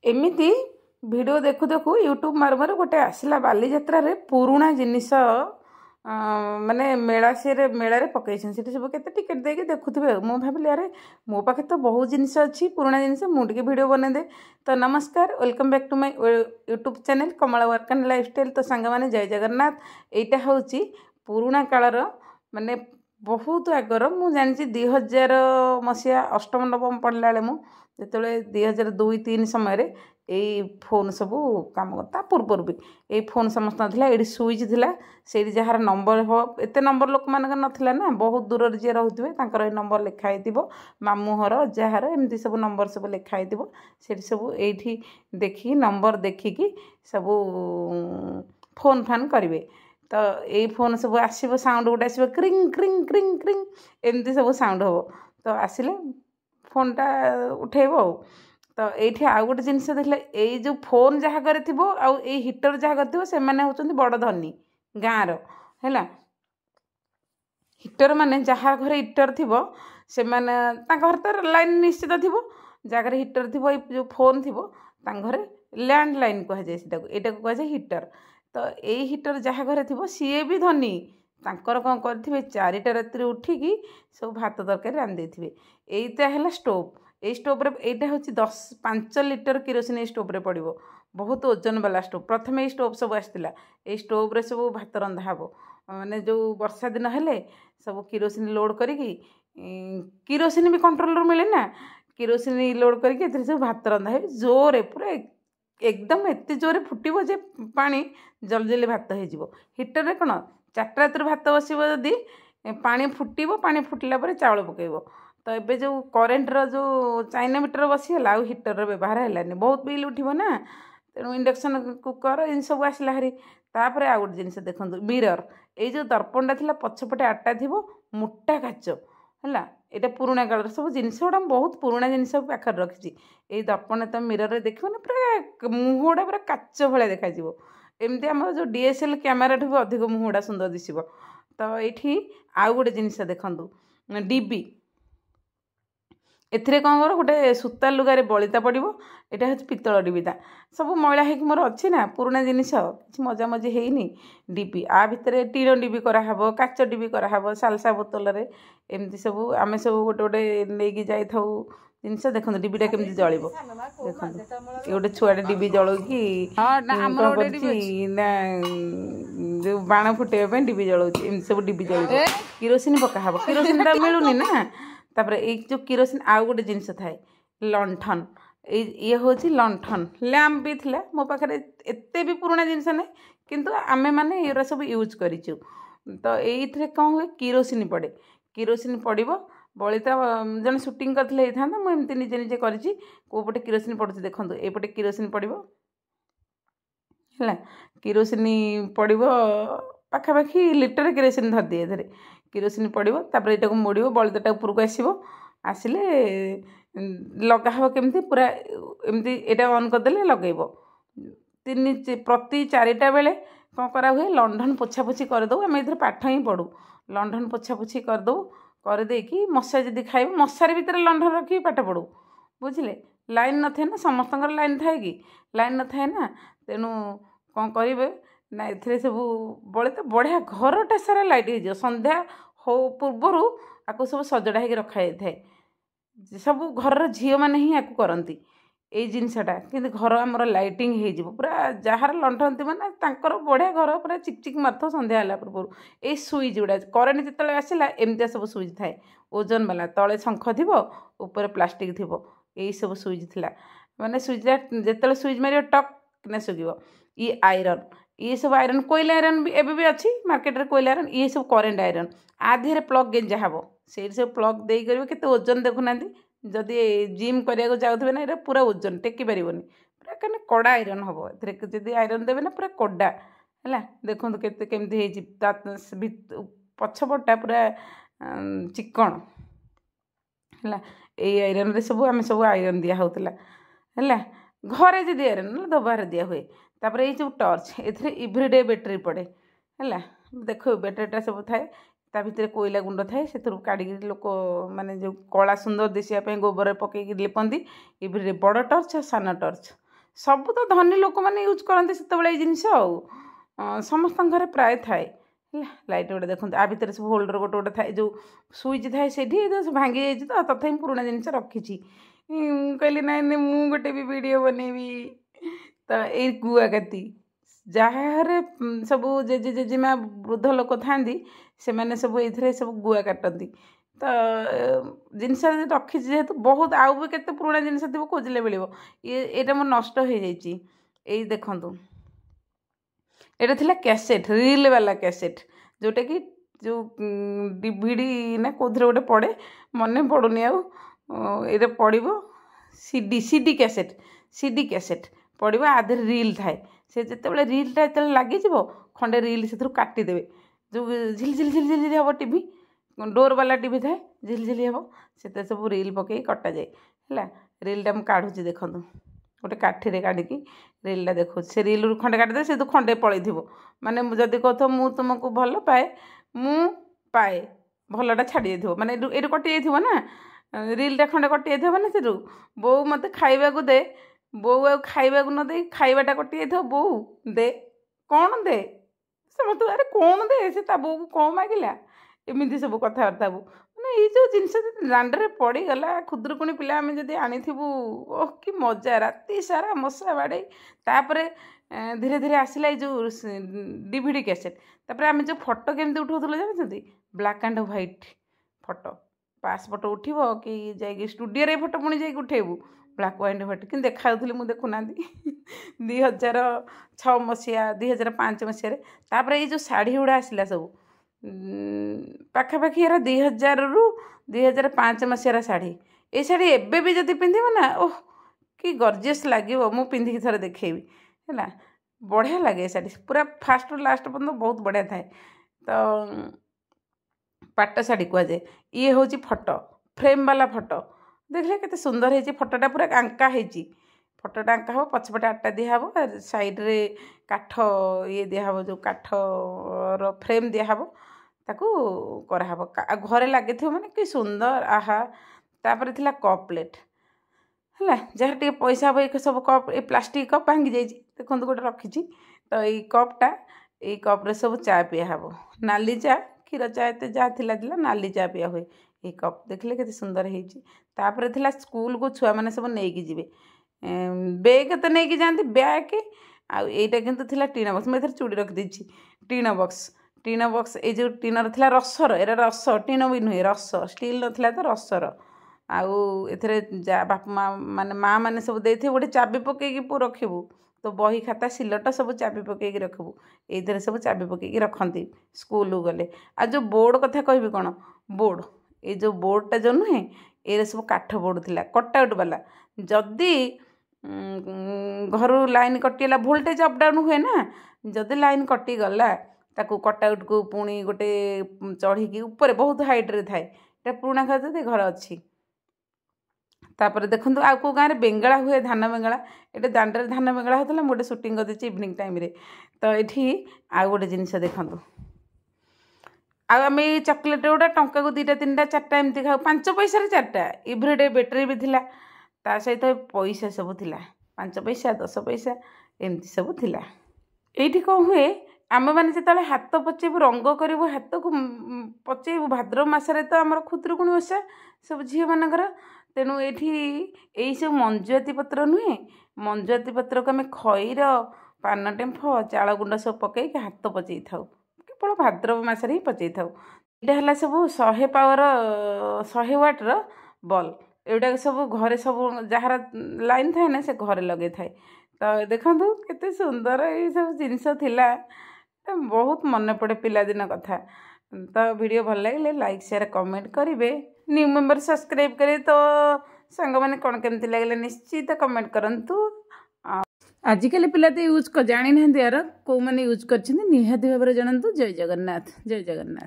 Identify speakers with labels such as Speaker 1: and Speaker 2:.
Speaker 1: एमती भिडियो देखु देखु यूट्यूब मारु मारु गोटे आसला बालीजात्रा रे पुराणा जिनिस माने मेला से मेला रे पकईछन सेठी सब केते टिकट देके देखुथिबे मु भाबिली अरे मो पाखे तो बहुत जिनिस अछि पुराणा जिनिस मु टिके वीडियो बने दे। तो नमस्कार, welcome back to my YouTube channel Kamala work and lifestyle. तो सांग माने जय जगन्नाथ। एटा होची पुराणा कालर माने बहुत आगर मु जानि 2000 मसिया अष्टम नवम पढ़ला बेले मु जेतले 2002-3 समय यही फोन सबू काम करता पूर्वर भी यही फोन समस्त ना ये सुइच थिला से जार नंबर हो एत नंबर लोक मान नाला ना बहुत दूर जी रोथे नंबर लिखाई मामू घर जार एमती सब नंबर सब लिखाई से सब ये देखी नंबर देखिकी सब फोन फान करेंगे। तो यही फोन सब आसो साउंड गोटे आसो क्रिंग क्रिंग क्रिंग क्रिंग एमती सब साउंड हम तो आसिले फोनटा उठेब। तो ये आउ गोटे जिनस देखले यही जो फोन जहाँ करे थी आउ ये हिटर जहाँ कर से हूँ बड़ धनी गाँव है हिटर माने जहाँ घर हिटर थी से घर तो लाइन निश्चित थी जगह हिटर थी जो फोन थी घरे लैंड लाइन कहुए यहाँ कहुए हिटर। तो यही हिटर जहाँ घर थी सी भी धनी तांकर कौन करेंगे 4टा राति उठिकी सब भात तरकारी रांधि थे। यहीटा है स्टोव ये स्टोव यहाँ हूँ 5 लिटर किरोसिन स्टोव रे पड़ो बहुत ओजन वाला स्टोव। प्रथम ये स्टोव सब आसाला ये स्टोव रे सब भात रंधा हे माने जो वर्षा दिन हेले सब किरोसिन लोड करी किरोसिन भी कंट्रोल मिले ना किरोसिन लोड करके सब भात रंधा है जोरे पूरा एकदम एत जोरे फुटब जे पानी जल्दी जल्दी भात हो हिटर रे कौन 4टा राति भात बसब जदि पानी फुटब पानी फुटला चाउल पकेब। तो ये जो करेन्ट जो चाइना मीटर बसीगला आ हिटर व्यवहार है बहुत बिल उठो ना तेणु इंडक्शन कुकर इन सब आसला हारी। तापर आ गोटे जिन देखो मिरर ये जो दर्पणटा थी पछपटे 8टा थी मोटा काच है यहाँ पुराणा काल सब जिनस गुड़ा बहुत पुराणा जिन पाखे रखी ये दर्पण तुम मिरर देख ना पूरा मुहटा पूरा काच भाया देखा एमती आम जो DSL कैमेरा भी अधिक मुहटा सुंदर दिशब। तो ये आउ गोटे जिनस देखु डिबी एथिरे कौन कर गोटे सूता लुगारे बलिता पड़ो यहाँ हूँ पितल डिबिटा सब मैला हो मोर अच्छी ना पुराणा जिनिस कि मजा मजी है डिबी आ भितर टीन डिबी कराहब काच डिबी कराहब सालसा बोतल रे एमती सब आम सब गोटे गोटे नहीं जाई जिनस देखो डिबिटा केमती जल देखो ये गोटे छुआटे डिबी जलौकी ना जो बाण फुटेबा डिबी जलाऊँ एमती सब डिबी जल किरोसिन पकाहब किरोसिन मिलूनी ना। तापर एक जो किरोसिन आउ गोटे जिनस थाए लंठन ये हूँ लंठन लैम्प भी थिला मो पाखे एते भी पुराणा जिनस ना किंतु आमे माने ये सब यूज करिचु। तो ये कौन हुए किरोसिन पड़े किरोसिन पड़ो बलिता जन शूटिंग करते था मुझे निजे निजे करी कोपटे किरोसिन पड़ुଛି देखो एपटे किरोसिन पड़ो है किरोसिन पड़ो पाखापाखि लिटर किरोसिन धर दिए धरे किरोसिन पड़ो तापर यहाँ मोड़ो बलिताटा उपरको आसो आसिले लगा हे केमती पूरा एमती यहाँ ऑन करदे लगेब प्रति 4टा बेले कौन करा हुए लंठन पोछापोछी करदे आम ये पाठ ही पढ़ू लंठन पोछापोछी करदे करदेकी मशा जदि खाइब मशारी भितर लंठन रखी पाठ पढ़ू बुझे लाइन न थे ना समस्त लाइन थाए कि लाइन न थाए ना तेणु कौन करेंगे ना ए सब बड़े तो बढ़िया घरटा सारा लाइट हो संध्या हो पूर्वर आपको सब सजड़ा हो रखा थाए सब घर झील मैंने ही आपको करती ये जिनसटा कि घर आमर लाइटिंग हो पूरा जार लंठन मैंने बढ़िया घर पूरा चिकचिक मारथ संध्या है पूर्व ये सुइच गुड़ा करेन्ट जो आसला एमती सब सुइच थाए ओजन वाला तले शंख थी ऊपर प्लास्टिक थी यही सब सुइच थी माने सुइचटा जिते सुइच मार टक ना सुखिब। ये आयरन ये सब आयरन कोइल आयरन भी एबे भी अच्छी मार्केट रे कोइल आयरन ये सब करेन्ट आयरन आधे प्लग गेंजा हे से सब प्लग दे कर केते ओजन देखुना जदि जिम करने जाऊे ना ये पूरा ओजन टेकी पारे पूरा कहीं कड़ा आयरन हम जदि आयरन देवे ना पूरा कड़ा है देखो केमती पछपटा पूरा चिकन है ये आयरन रे सब आम सब आयरन दिया होता है घरे जदि आयरन ना दबार दिया हुए। तापर ये जो टर्च एवरीडे बैटेरी पड़े है देखो बैटेरीटा सब थाए ता भितर कोयला गुंड थाए से काढ़ी लोक माने जो कला सुंदर दिशा गोबर पकईकि लिपंती एवरीडे बड़ टर्च सान टर्च सब तो धनी लोक मैंने यूज करते से जिनस समस्त घर प्राय थाए लाइट गोटे देखते आ भितर सब होल्डर गोटे गोटे थाए जो स्विच थाए से भांगी जाइए तो तथा पुराना जिनस रखी कहली ना मु गोटे भी वीडियो बनैबी तो ये गुआकाती जहाँ सब जेजे जेजेमा वृद्ध लोक था से मैंने सब ये सब गुआ काटती तो जिनस रखी जेहेतु बहुत आउ भी केते पुराना जिनस थी खोजले मिल ये मोर नष्ट हो जाइए देखु ये थिला कैसेट रील वाला कैसेट जोटा कि जो डीवीडी ना कौन गोटे पड़े मन पड़ुनि ये पड़ो सीडी कैसेट पड़ो आधे रील थाए से जिते रीलटा जो लगे खंडे रील से काटिदेवे जो झिल झिल झिल झिल हम टीवी डोर वाला टीवी थाए झिल झिल हम से सब रील पकई कटा जाए है रीलटा मुझे काढ़ुची देखूँ गोटे काठी काढ़िकी रीलटा देखो से रील खंडे काटिदे से खंडे पलैथ माने जदि कह मु तुमको भल पाए मु पाए भलटा छाड़ी जाइए माने ये कटि जाइए ना रीलटा खंडे कटि जाइए ना से बो मत खाइबा दे बो आ खाइबा न दे खाइबाटा कटि जाइए बो दे कौन दे से मत अरे कौन दे से ता बो को कौन मागिला एमती सब कथबार्ता मैंने ये जो जिनस दांडे पड़गला खुदुरुकुणी पिला आम जब आनीबू ओह कि मजा राति सारा मशा बाड़े तापर धीरे धीरे आसला जो डीवीडी कैसेट तापर आम जो फोटो केमती उठाऊल जानते black and white photo pass photo उठो कि जा स्टूडियो फोटो पुणी जा उठेबू ब्लैक एंड व्हाइट कि देखा मुझे देखुना 2006 मसीहा 2005 मसीह तापर ये जो शाढ़ी गुड़ा आसला सब पाखापाखि यार 2000 रू 2005 मसीहार शाढ़ी ये शाढ़ी एबे भी जब पिंधब ना ओह कि गर्जियस लगे मु पिंधिकी थोड़े देखेबी है बढ़िया लगे शाढ़ी पूरा फास्ट रू लास्ट पर्यटन बहुत बढ़िया थाए तो पाट शाढ़ी कहुए ये हूँ फोटो फ्रेम वाला फोटो देखले केते सुंदर है फोटोटा पूरा आंका है फोटोटा आंका हम पछपटे आटा दिहब साइड्रे काठ ये दिहब जो काठर फ्रेम दिहब ताकू कराहब घरे लगे माने कि सुंदर आहा तापर थिला कप प्लेट है जहाँ टे पैसा ये सब कप ये प्लास्टिक कप भांगी जाइए देखो गोटे रखी तो ये कपटा ये कप्रे सब चा पियाहब नाली चा क्षीर चा एत जहाँ थिला नाली चा पिया हुए ये कप देखले के सुंदर होपर थिला स्कूल को छुआ मैंने सब नहीं जी बेग तो नहीं जाती बैग आईटा कितु थिला टीन बक्स मुझे चूड़ी रखी टीन बक्स ये जो टीनर थिला रसर एरा रस टीन भी नुहे रस स्टील नथिला तो रसर आउ एथरे बापा माँ माने माँ मैंने सब देते गोटे चाबी पकईकी पु रखबू तो बही खाता सिलट सब चाबी पकईकी रखबू ये सब चाबी पकईकी रखती स्कूल गले आ जो बोर्ड कथा कहि कौन बोर्ड ये जो बोर्डटा जो नुहे ये सब काठ बोर्ड थिला कटआउट वाला जदि घर लाइन कटिगला वोल्टेज अपडाउन हुए ना जदि लाइन कटिगला ताकू कटआउट को पुणी गोटे चढ़ी ऊपर बहुत हाइट्रे थाए ये पुराणा घर घर अच्छी तापर देखो आ को गाँव में बेंगला हुए धान बेंगला ये दांडे धान बेंगला होता गोटे सुटिंग करदे इवनिंग टाइम तो ये आउ गोटे जिनस देखूँ आम ये चॉकलेट गुड़ा टंका को 2 3 4 एमती खाऊ 5 पैसा 4टा एवरीडे बैटेरी भी थिला ता सहित पैसा सब थिला 5 पैसा 10 पैसा एमती सब थिला एठी कौन हुए आम मैंने जो हाथ पचेबू रंग करूँ हाथ को पचेबू भाद्रव मसरे तो आम खुदुरुकुणी ओषा सब झील मानकर तेणु ये सब मंजुआती पत्र नुहे मंजुआती पत्र को आम खईर पान टेम्फ चाल गुंड सब पकईक हाथ पचई था केवल भाद्रव मसरे ही पचई था यहाँ है सब 100 पावर 100 वाट्र बल्ब एगुड़ा सब घरे सब जार लाइन थाए ना से घरे लगे थाए तो देखु केते सुंदर ये सब जिनस थिला बहुत मन पड़े पिलादिन कथा तो वीडियो भल लगे लाइक शेयर कमेंट करेंगे न्यू मेंबर सब्सक्राइब करें तो सांग मैंने कौन केमती लगे निश्चित कमेंट करंतु आजिकल पिला तो यूज कर जानी ना यार कौ मैंने यूज कर निहाती भाव जानतु जय जगन्नाथ जय जगन्नाथ।